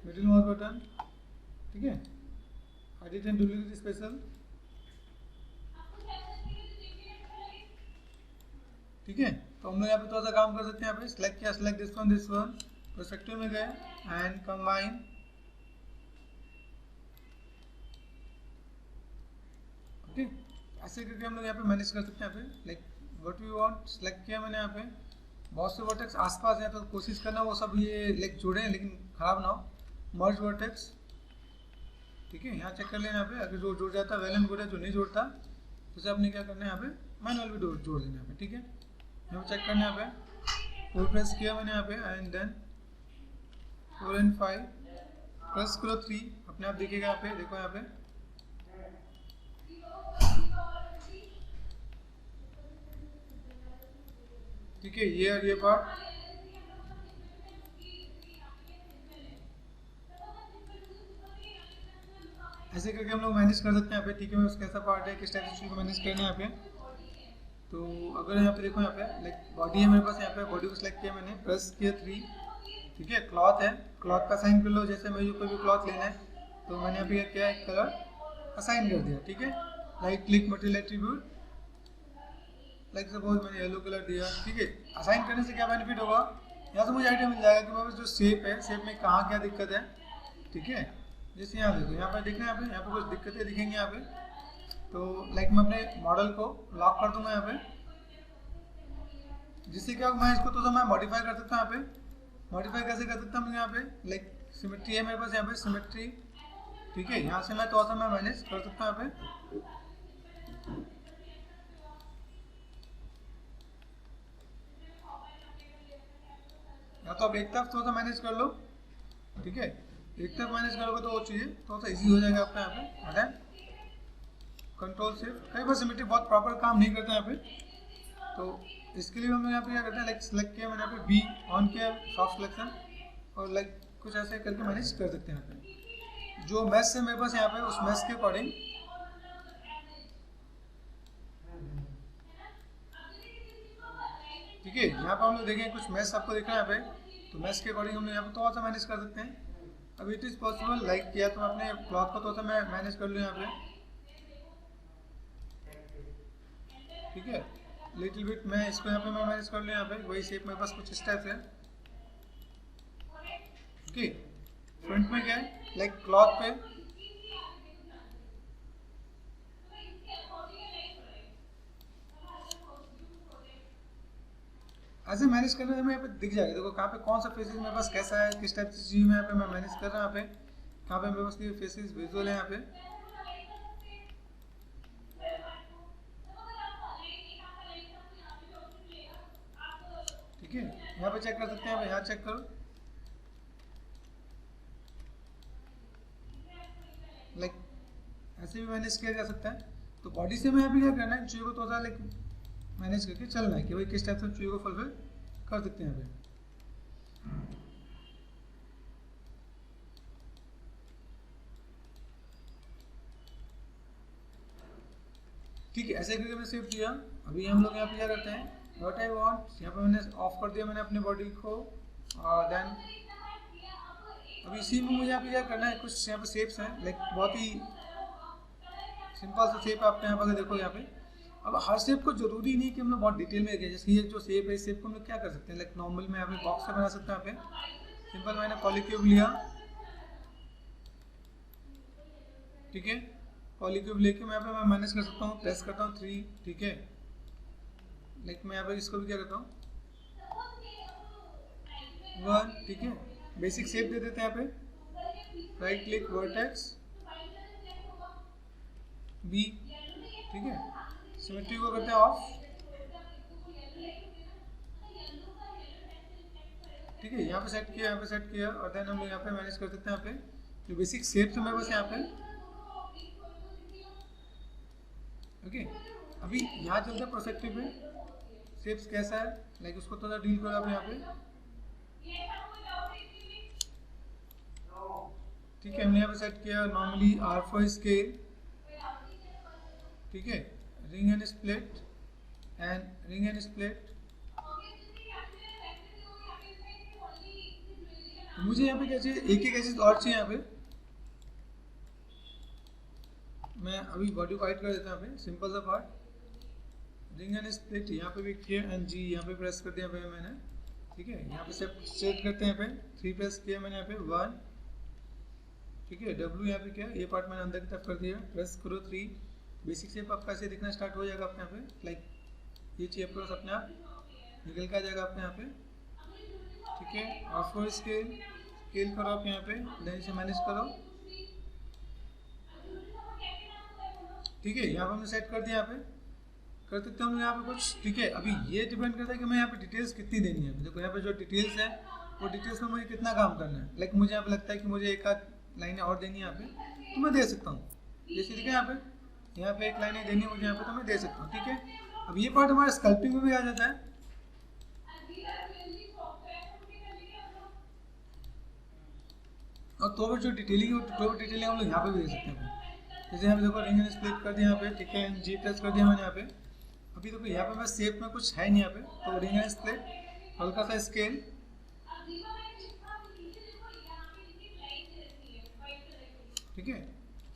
middle mouse button, ठीक है, एडिट एंड डुप्लीकेट स्पेशल, ठीक है। तो हम लोग यहाँ पे थोड़ा सा काम कर सकते हैं। यहाँ पे सिलेक्ट किया, सिलेक्ट दिस वन, परस्पेक्टिव में गए एंड कंबाइन, ओके। ऐसे करके हम लोग यहाँ पे मैनेज कर सकते हैं। यहाँ पे like what we want select किया मैंने यहाँ पे, बहुत से वर्टेक्स आसपास हैं तो कोशिश करना वो सब ये लाइक जुड़े हैं लेकिन खराब ना हो, मर्ज वर्टेक्स, ठीक है। यहाँ चेक कर लेना यहाँ पे, अगर जो जुड़ जाता है वेल एंड गुड है, जो नहीं जुड़ता तो उसे आपने क्या करना है यहाँ पे मैनुअल भी जोड़ देना यहाँ पे, ठीक है। यहाँ पे चेक करना है यहाँ पे, फुल प्रेस किया मैंने यहाँ पे, एंड देन 4 and 5 प्रेस करो 3, अपने आप दिखेगा यहाँ पे, देखो यहाँ पे, ठीक है। ये और ये पार्ट ऐसे करके हम लोग मैनेज कर सकते हैं यहाँ पे, ठीक है। मैं कैसा पार्ट है, किस टाइप से उसको मैनेज करना है यहाँ पे। तो अगर यहाँ पे देखो, यहाँ पे लाइक बॉडी है मेरे पास, यहाँ पे बॉडी को सिलेक्ट किया मैंने, प्रेस किया 3, ठीक है। क्लॉथ है, क्लॉथ का असाइन कर लो, जैसे मुझे कोई भी क्लॉथ लेना है तो मैंने यहाँ पे क्या किया, एक कलर असाइन कर दिया, ठीक है। Right click material attribute, like suppose मैंने येलो कलर दिया, ठीक है। असाइन करने से क्या बेनिफिट होगा, यहाँ से मुझे आइडिया मिल जाएगा कि मेरे पास जो शेप है, शेप में कहाँ क्या दिक्कत है, ठीक है। जैसे यहाँ देखो, यहाँ पर दिख रहा है, यहाँ पे कुछ दिक्कतें दिखेंगी यहाँ पे, तो लाइक मैं अपने मॉडल को लॉक कर दूंगा यहाँ पे, जिससे क्या मैं इसको थोड़ा मैं मॉडिफाई कर सकता हूँ यहाँ पे। मॉडिफाई कैसे कर सकता हूँ यहाँ पे, लाइक सिमेट्री है मेरे पास यहाँ पे, सिमेट्री, ठीक है, यहाँ से मैं थोड़ा सा मैं मैनेज कर सकता हूँ यहाँ पे। या तो आप एक तरफ थोड़ा सा मैनेज कर लो, ठीक है, एक तरफ मैनेज करोगे तो वो चीज़ें थोड़ा सा इजी हो जाएगा आपका यहाँ पे। अगर कंट्रोल शिफ्ट, कई बार सिमेट्री बहुत प्रॉपर काम नहीं करता यहाँ पे, तो इसके लिए हम यहाँ पे क्या करते हैं, लाइक सेलेक्ट किया मैंने यहाँ पे, बी ऑन किया सॉफ्ट सिलेक्शन, और लाइक कुछ ऐसे करके मैनेज कर सकते हैं यहाँ पे। जो मैश है मेरे पास यहाँ पे, उस मैश के अकॉर्डिंग ठीक है, यहाँ पे हम लोग देखें कुछ मैश आपको दिख रहा है यहाँ पे, तो मैश के अकॉर्डिंग हम लोग यहाँ पे थोड़ा सा मैनेज कर सकते हैं। अब इट इज़ पॉसिबल लाइक किया तो अपने क्लॉथ को थोड़ा सा मैं मैनेज कर लूँ यहाँ पे, ठीक है, लिटिल बिट मैं इसको यहाँ पे मैं मैनेज कर लूँ यहाँ पे, वही शेप मेरे पास कुछ इस टाइप से, ओके। फ्रंट में क्या है, लाइक क्लॉथ पे ऐसे मैनेज करने में यहाँ पे दिख जाएगा, देखो कहाँ पे कौन सा फेसेस मेरे पास कैसा है, किस टाइप से चीज़ में यहाँ पे मैं मैनेज कर रहा हूँ यहाँ पे, कहाँ पे मेरे पास ये फेसेस विजुअल है यहाँ पे, ठीक है। यहाँ पे चेक कर सकते हैं, यहाँ चेक करो, लाइक ऐसे भी मैनेज किया जा सकता है। तो बॉडी से मैं यहाँ पे क्या करना है, चीज़ों को थोड़ा सा लाइक मैनेज करके चलना है कि भाई किस टाइप से चीज़ों को फुलफिल कर सकते हैं यहाँ पे। ठीक है, ऐसे करके मैं सेव किया। अभी हम लोग यहाँ पे क्या करते हैं, व्हाट आई वांट, यहाँ पे मैंने ऑफ कर दिया मैंने अपने बॉडी को, और देन अभी इसी में मुझे यहाँ पे क्या करना है, कुछ यहाँ पे शेप्स हैं, लाइक बहुत ही सिंपल सा शेप आपके यहाँ पर देखो यहाँ पे। अब हर शेप को जरूरी नहीं कि हम लोग बहुत डिटेल में देखें, जैसे ये जो शेप है, इस शेप को हम लोग क्या कर सकते हैं, लाइक नॉर्मल में यहाँ पे बॉक्स से बना सकते हैं यहाँ पे। सिंपल मैंने पॉलीक्यूब लिया, ठीक है, पॉलीक्यूब लेके मैं यहाँ पे मैं मैनेज कर सकता हूँ, प्रेस करता हूँ 3, ठीक है, लाइक मैं यहाँ पे इसको भी क्या करता हूँ 1, ठीक है, बेसिक शेप दे देते हैं यहाँ पे, राइट क्लिक वर्टेक्स बी, ठीक है, सिमेट्री को करते हैं ऑफ, ठीक है, यहाँ पे सेट किया, यहाँ पे सेट किया, और देन हम लोग यहाँ पे मैनेज कर सकते हैं यहाँ पे जो बेसिक शेप्स है मेरे पास यहाँ पे, ओके। अभी यहाँ चलते हैं प्रोस्पेक्टिव में, शेप्स कैसा है, लाइक उसको थोड़ा डील करो आप यहाँ पे, ठीक है, हमने यहाँ पे सेट किया नॉर्मली R4 स्केल, ठीक है, ring and split and ring and split. मुझे यहाँ पे क्या चाहिए, एक चीज और चाहिए यहाँ पे, मैं अभी बॉडी को हाइड कर देता हूँ यहाँ पे, सिंपल सा पार्ट, रिंग एंड स्प्लिट, यहाँ पे भी किया एंड जी यहाँ पे प्रेस कर दिया मैंने, ठीक है, यहाँ पे सेट करते हैं यहाँ पे 3 प्रेस किया मैंने यहाँ पे 1, ठीक है, W यहाँ पे क्या, ये पार्ट मैंने अंदर की तरफ कर दिया, प्रेस करो 3, बेसिक शेप आपका ऐसे दिखना स्टार्ट हो जाएगा अपने यहाँ पे, लाइक ये चीज आपके पास अपने आप निकल के आ जाएगा अपने यहाँ पे, ठीक है। R4 स्केल करो आप यहाँ पे, देन इसे मैनेज करो, ठीक है, यहाँ पे हमने सेट कर दिया, यहाँ पे कर सकते हैं हम यहाँ पे कुछ, ठीक है। अभी ये डिपेंड करता है कि मैं यहाँ पे डिटेल्स कितनी देनी है, देखो यहाँ पे जो डिटेल्स है वो डिटेल्स में मुझे कितना काम करना है, लाइक मुझे यहाँ पे लगता है कि मुझे एक आध लाइनें और देनी है यहाँ पे, तो मैं दे सकता हूँ, जैसे देखिए यहाँ पे एक लाइनें देनी है मुझे यहाँ पे, तो मैं दे सकता हूँ, ठीक है। अब ये पार्ट हमारा स्कल्पिंग में भी आ जाता है, और तो फिर जो डिटेलिंग हम लोग यहाँ पे भी दे सकते हैं, जैसे यहाँ पे देखो रिंग एंड स्प्लिट कर दिया यहाँ पे, ठीक है, जी प्रेस कर दिया मैंने यहाँ पे। अभी देखो यहाँ पे मैं शेप में कुछ है नहीं यहाँ पे, तो रिंग एंड स्प्लिट, हल्का सा स्केल, ठीक है,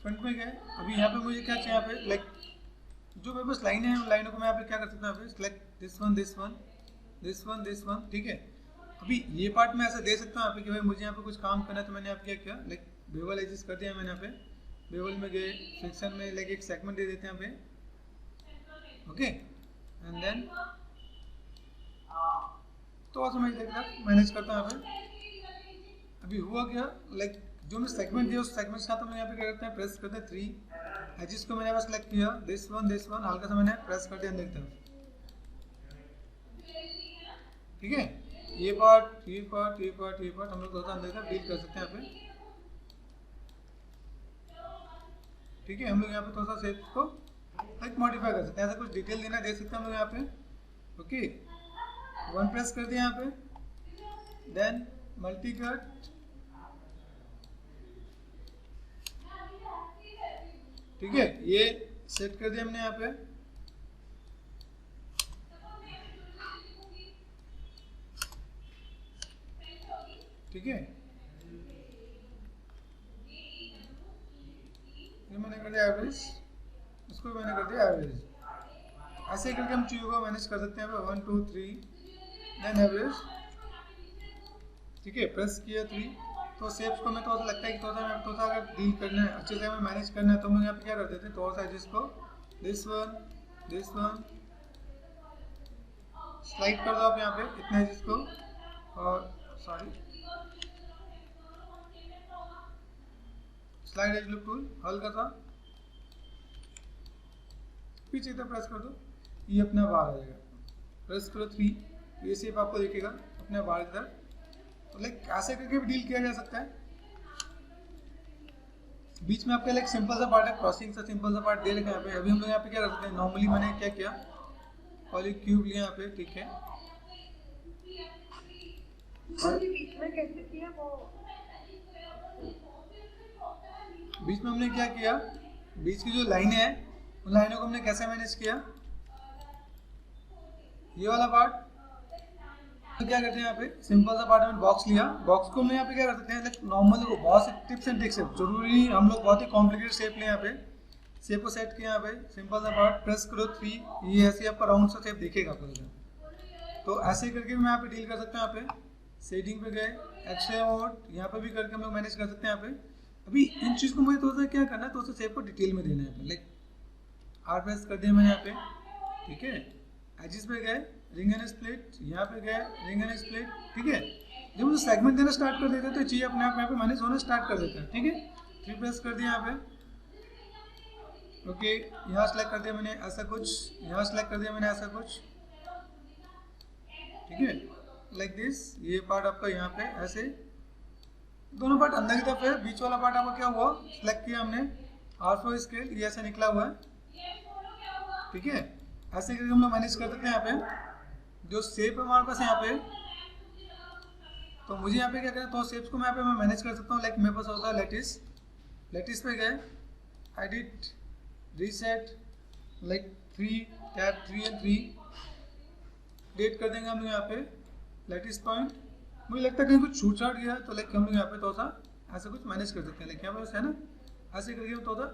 फ्रंट में गए। अभी यहाँ पे मुझे क्या चाहिए यहाँ पे, लाइक जो मेरे पास लाइनें हैं उन लाइनों को मैं यहाँ पे क्या कर सकता हूँ, यहाँ पे select this one this one this one this one, ठीक है। अभी ये पार्ट मैं ऐसा दे सकता हूँ यहाँ पे कि भाई मुझे यहाँ पे कुछ काम करना है, तो मैंने यहाँ पे क्या किया, लाइक बेवल एजेस कर दिया मैंने यहाँ पे, बेवल में गए, फ्रिक्शन में लाइक एक सेगमेंट दे देते हैं यहाँ पे, ओके। एंड देन तो मैं मैनेज करता हूँ यहाँ पे। अभी हुआ क्या, लाइक जो मैं सेगमेंट दिया उस सेगमेंट के साथ हम यहाँ पे क्या करते हैं, प्रेस करते हैं 3 एजेस को मैंने बस सेलेक्ट किया, दिस वन हल्का सा मैंने प्रेस कर दिया अंदर की तरफ, ठीक है। ये पार्ट हम लोग थोड़ा अंदर तक डील कर सकते हैं यहाँ पे, ठीक है। हम लोग यहाँ पे थोड़ा सा शेप को लाइक मॉडिफाई कर सकते हैं, ऐसा कुछ डिटेल देना दे सकते हैं हम लोग यहाँ पे, ओके। 1 प्रेस कर दिया यहाँ पे, देन मल्टी कट, ठीक है। ये सेट कर दिया हमने यहाँ पे, ठीक है। ये मैंने कर दिया एवरेज, इसको मैंने कर दिया एवरेज। ऐसे करके हम चीज़ों को मैनेज कर सकते हैं 1 2 3 देन एवरेज, ठीक है। प्रेस किया 3, तो शेप्स को मैं थोड़ा सा लगता है कि थोड़ा सा अगर डील करना है अच्छे से हमें मैनेज करना है तो हम लोग यहाँ पे क्या कर देते हैं, थोड़ा सा जिसको दिस वन स्लाइड कर दो आप यहाँ पे इतने जिसको, और sorry slide edge loop tool हल्का सा पीछे तक प्रेस कर दो, ये अपना बाहर आ जाएगा। प्रेस करो 3, ये शेप आपको दिखेगा अपने बाहर की तरफ। तो लाइक ऐसे करके भी डील किया जा सकता है। बीच में आपका लाइक सिंपल सा पार्ट है, क्रॉसिंग सा सिंपल सा पार्ट दे रखा है यहाँ पे। अभी हम लोग यहाँ पे क्या कर सकते हैं, नॉर्मली मैंने क्या किया, पॉली क्यूब लिया यहाँ पे, ठीक है। बीच में कैसे किया वो, बीच में हमने क्या किया, बीच की जो लाइनें हैं उन लाइनों को हमने कैसे मैनेज किया, ये वाला पार्ट तो क्या करते हैं यहाँ पे सिंपल सा पार्ट में बॉक्स लिया, बॉक्स को हम यहाँ पे क्या कर सकते हैं, लाइक नॉर्मल बहुत से टिप्स एंड ट्रिक्स है, जरूरी हम लोग बहुत ही कॉम्प्लिकेटेड शेप लें। यहाँ पे शेप को सेट किया, यहाँ पे सिंपल सा पार्ट प्रेस करो 3, ये ऐसे आपका राउंड सा शेप दिखेगा आपको। तो ऐसे करके भी मैं यहाँ पे डील कर सकता हूँ। यहाँ पे शेडिंग पे गए, एक्सट्रा मोड यहाँ पे भी करके हम लोग मैनेज कर सकते हैं। यहाँ पे अभी इन चीज़ को मुझे थोड़ा सा क्या करना है, थोड़ा सा शेप को डिटेल में देना है यहाँ पे, लाइक आर प्रेस कर दिया मैंने यहाँ पे, ठीक है। एजिस पे गए, रिंग एंड स्प्लिट, यहाँ पे गए रिंग एंड स्प्लिट, ठीक है। जब हम सेगमेंट देना स्टार्ट कर देते हैं तो चीज़ अपने आप यहाँ पे मैनेज होना स्टार्ट कर देता है, ठीक है। 3 प्रेस कर दिया यहाँ पे, ओके। यहाँ सेलेक्ट कर दिया मैंने ऐसा कुछ, यहाँ सेलेक्ट कर दिया मैंने ऐसा कुछ, ठीक है, लाइक दिस। ये पार्ट आपका यहाँ पे ऐसे दोनों पार्ट अंदर की तरफ है, बीच वाला पार्ट आपका क्या हुआ, सेलेक्ट किया हमने R4 स्केल, ये ऐसे निकला हुआ है, ठीक है। ऐसे करके हम लोग मैनेज कर सकते हैं। यहाँ पे जो शेप है हमारे पास यहाँ पे, तो मुझे यहाँ पे क्या करना है, तो शेप्स को मैं यहाँ पे मैं मैनेज कर सकता हूँ। लाइक मेरे पास होता है लेटिस पे गए, edit reset, like 3 tab 3 and 3 डेट कर देंगे हम लोग यहाँ पे लेटिस पॉइंट। मुझे लगता है कहीं कुछ छूट छाट गया है तो लाइक हम लोग यहाँ पे थोड़ा सा ऐसा कुछ मैनेज कर सकते हैं। लाइक यहाँ पे है ना, ऐसे करके हम थोड़ा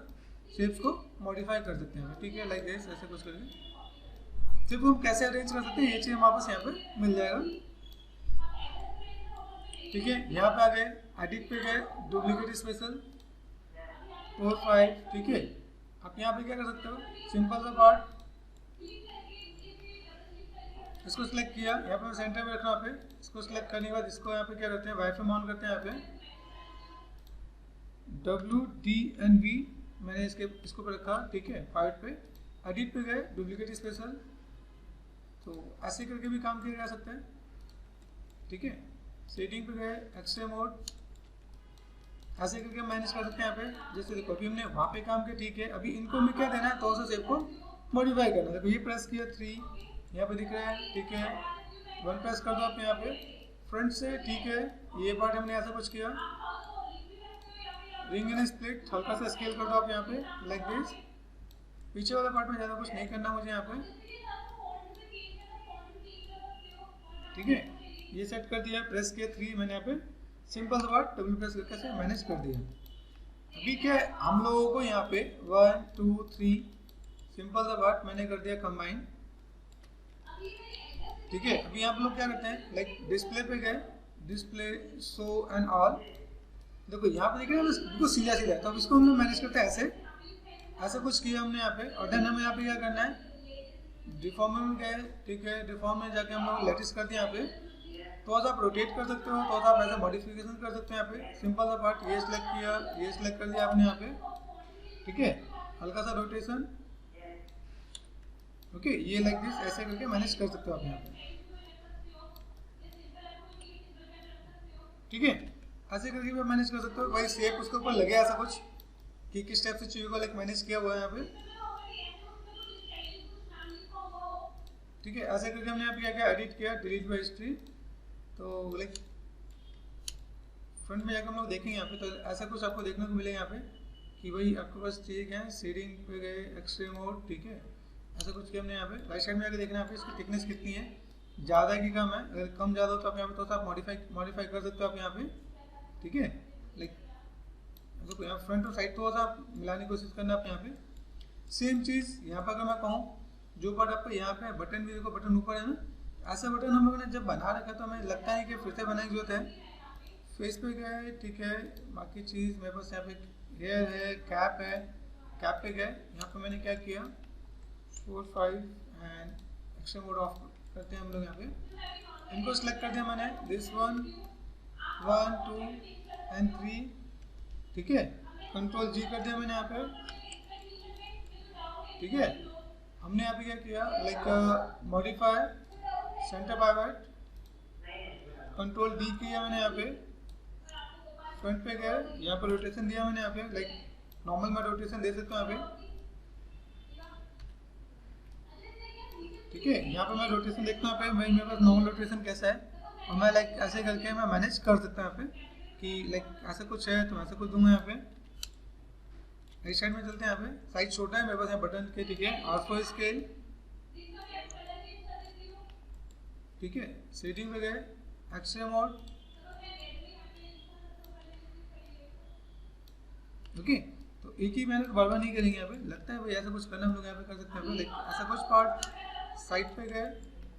शेप्स को मॉडिफाई कर सकते हैं, ठीक है। लाइक दिस ऐसे कुछ करके सिर्फ हम कैसे अरेंज कर सकते हैं ये चीज़ हमारे पास यहाँ पे मिल जाएगा, ठीक है। यहाँ पे आ गए, एडिट पे गए, डुप्लीकेट स्पेशल 4 5, ठीक है। आप यहाँ पे क्या कर सकते हो, सिंपल सा पार्ट इसको सिलेक्ट किया, यहाँ पे सेंटर में रखना पे, इसको सिलेक्ट करने के बाद इसको यहाँ पे क्या करते हैं, वाईफाई ऑन करते हैं। यहाँ पे WDNV मैंने इसको पे रखा, ठीक है। फाइट पे एडिट पे गए, डुप्लीकेट स्पेशल, तो ऐसे करके भी काम किया जा सकता है, ठीक है। सेटिंग पे गए, एक्सट्रा मोड, ऐसे करके मैनेज कर सकते हैं। यहाँ पे जैसे देखो अभी हमने वहाँ पे काम किया, ठीक है। अभी इनको हमें क्या देना है, तो शेप को मॉडिफाई करना है। देखो ये प्रेस किया 3, यहाँ पे दिख रहा है, ठीक है। 1 प्रेस कर दो आप यहाँ पे फ्रंट से, ठीक है। ये पार्ट हमने ऐसा कुछ किया, रिंग एंड स्प्लिट हल्का सा स्केल कर दो आप यहाँ पे, लाइक दिस। पीछे वाला पार्ट में ज़्यादा कुछ नहीं करना मुझे यहाँ पे, ठीक है। ये सेट कर दिया, प्रेस किया 3 मैंने यहाँ पे, सिंपल सा पार्ट डब्ल्यू प्रेस करके से मैनेज कर दिया। अभी क्या है, हम लोगों को यहाँ पे 1 2 3 सिंपल सा पार्ट मैंने कर दिया कंबाइन, ठीक है। अभी आप लोग क्या करते हैं, लाइक डिस्प्ले पे गए, डिस्प्ले शो एंड ऑल, देखो यहाँ पे देखिए बिल्कुल सीधा सीधा है, तो अब इसको हम लोग मैनेज करते हैं ऐसे, ऐसा कुछ किया हमने यहाँ पे। और देन हमें यहाँ पे क्या करना है, डिफॉर्म में गए, ठीक है, डिफॉर्म में जाके हम लोग लेटिस करते हैं यहाँ पे। थोड़ा सा आप रोटेट कर सकते हो, थोड़ा सा आप ऐसा मॉडिफिकेशन कर सकते हैं यहाँ पे। सिंपल सा पार्ट ये सिलेक्ट किया, ये सिलेक्ट कर दिया आपने यहाँ पे, ठीक है, हल्का सा रोटेशन, ओके, ये लाइक दिस ऐसे करके मैनेज कर सकते हो आप यहाँ पे, ठीक है, ऐसे करके भी मैनेज कर सकते हो। भाई शेप उसके ऊपर लगे ऐसा कुछ कि किस टाइप से चीज़ों को लाइक मैनेज किया हुआ है यहाँ पे, ठीक है। ऐसे करके हमने यहाँ पे क्या किया, एडिट किया, डिलीट बाय हिस्ट्री। तो लाइक फ्रंट में जाकर हम लोग देखेंगे यहाँ पे, तो ऐसा कुछ आपको देखने को मिलेगा यहाँ पे कि भाई आपके पास चाहिए क्या है, शेडिंग पे गए, एक्सट्रीम मोड, ठीक है, ऐसा कुछ किया हमने यहाँ पे। राइट साइड में जाकर देखना है यहाँ पे इसकी थिकनेस कितनी है, ज़्यादा की कम है, अगर कम ज़्यादा हो तो आप यहाँ पे थोड़ा सा मॉडिफाई कर सकते हो आप यहाँ पे, ठीक है। लाइक देखो यहाँ फ्रंट और साइड थोड़ा सा मिलाने की कोशिश करना आप यहाँ पे। सेम चीज़ यहाँ पर अगर मैं कहूँ, जो पार्ट आपका यहाँ पे बटन भी देखो, बटन ऊपर है ना, ऐसा बटन हम लोगों ने जब बना रखा तो हमें लगता है कि फिर से बनाने की जरूरत है। फेस पे गए, ठीक है, बाकी चीज़ मेरे पास यहाँ पे हेयर है, कैप है, कैप पे गए, यहाँ पे मैंने क्या किया, 4 5 एंड एक्शन मोड ऑफ करते हैं हम लोग यहाँ पे। इनको सिलेक्ट कर दिया मैंने, दिस 1 1 2 एंड 3, ठीक है, कंट्रोल जी कर दिया मैंने यहाँ पे, ठीक है। हमने यहाँ पे क्या किया, like modify centre pivot, control D किया मैंने यहाँ पे, फ्रंट पे गया, यहाँ पे रोटेशन दिया मैंने यहाँ पे, लाइक नॉर्मल मैं रोटेशन दे सकता हूँ यहाँ पे, ठीक है। यहाँ पे मैं रोटेशन देखता हूँ यहाँ पे, मेरे पास नॉर्मल रोटेशन कैसा है, और मैं लाइक ऐसे करके मैं मैनेज कर सकता हूँ यहाँ पे कि लाइक ऐसा कुछ है तो ऐसा कुछ दूंगा यहाँ पे। राइट साइड में चलते हैं, यहाँ पे साइज छोटा है मेरे पास यहाँ बटन के, ठीक है, R4 स्केल, ठीक है, सेटिंग पे गए, एक्सट्रीम मोड, ओके। तो एक ही मेहनत बार बार नहीं करेंगे यहाँ पे, लगता है भाई ऐसा कुछ करना हम लोग यहाँ पे कर सकते हैं, लाइक ऐसा कुछ पार्ट साइड पे गए,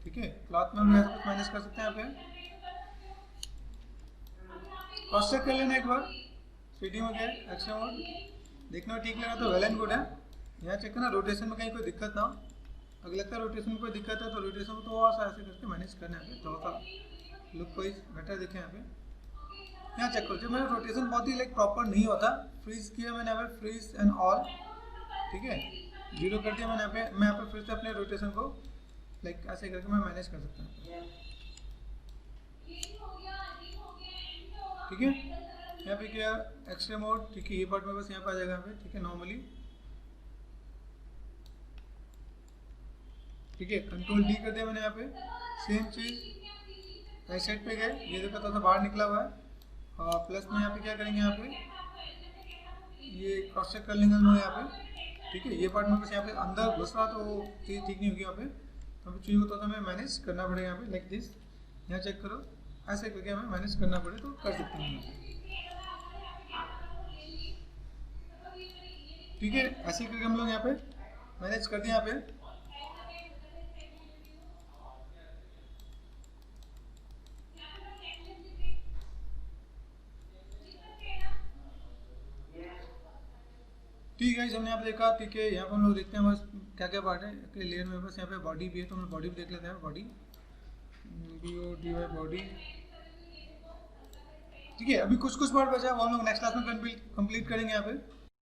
ठीक है, क्लॉथ में हम ऐसा कुछ मैनेज कर सकते हैं यहाँ पे। क्रॉस चेक कर लेना एक बार, सेटिंग में गए, एक्सट्रीम मोड, देखने में ठीक लगा तो वेल एंड गुड है। यहाँ चेक करना रोटेशन में कहीं कोई दिक्कत ना हो, अगर लगता है रोटेशन में कोई दिक्कत है तो रोटेशन में थोड़ा सा ऐसे करके मैनेज करना है, थोड़ा सा लुक वाइज बेटर दिखे यहाँ पे। यहाँ चेक करो, जब मेरा रोटेशन बहुत ही लाइक प्रॉपर नहीं होता, फ्रीज किया मैंने यहाँ पे, फ्रीज एंड ऑल, ठीक है, 0 कर दिया मैंने यहाँ पे। मैं यहाँ पे फिर से अपने रोटेशन को लाइक ऐसे करके मैं मैनेज कर सकता हूँ, ठीक है। यहाँ पे क्या, एक्सट्रीम मोड, ठीक है, ये पार्ट में बस यहाँ पे आ जाएगा यहाँ पे, ठीक है, नॉर्मली, ठीक है, कंट्रोल डी कर दिया मैंने यहाँ पे। सेम चीज़ राइट साइड पे गए, ये देखो थोड़ा सा बाहर निकला हुआ है, और प्लस में यहाँ पे क्या करेंगे, यहाँ पे ये क्रॉस चेक कर लेंगे हम लोग यहाँ पे, ठीक है। ये पार्ट में बस यहाँ पे अंदर घुस रहा तो चीज़ ठीक नहीं होगी यहाँ पे, तो चीज़ को थोड़ा सा हमें मैनेज करना पड़ेगा यहाँ पे, लाइक दिस। यहाँ चेक करो, ऐसे करके हमें मैनेज करना पड़े तो कर सकते हैं यहाँ पे, ठीक है। ऐसे करके हम लोग यहाँ पे मैनेज कर दिए यहाँ पे। ठीक है, हमने यहाँ पे देखा, ठीक है। यहाँ पे हम लोग देखते हैं बस क्या क्या पार्ट है लेयर में, बस यहाँ पे बॉडी भी है तो हम बॉडी भी देख लेते हैं, बॉडी BODY बॉडी, ठीक है। अभी कुछ पार्ट बचा है वो हम लोग नेक्स्ट क्लास में कंप्लीट करेंगे यहाँ पे।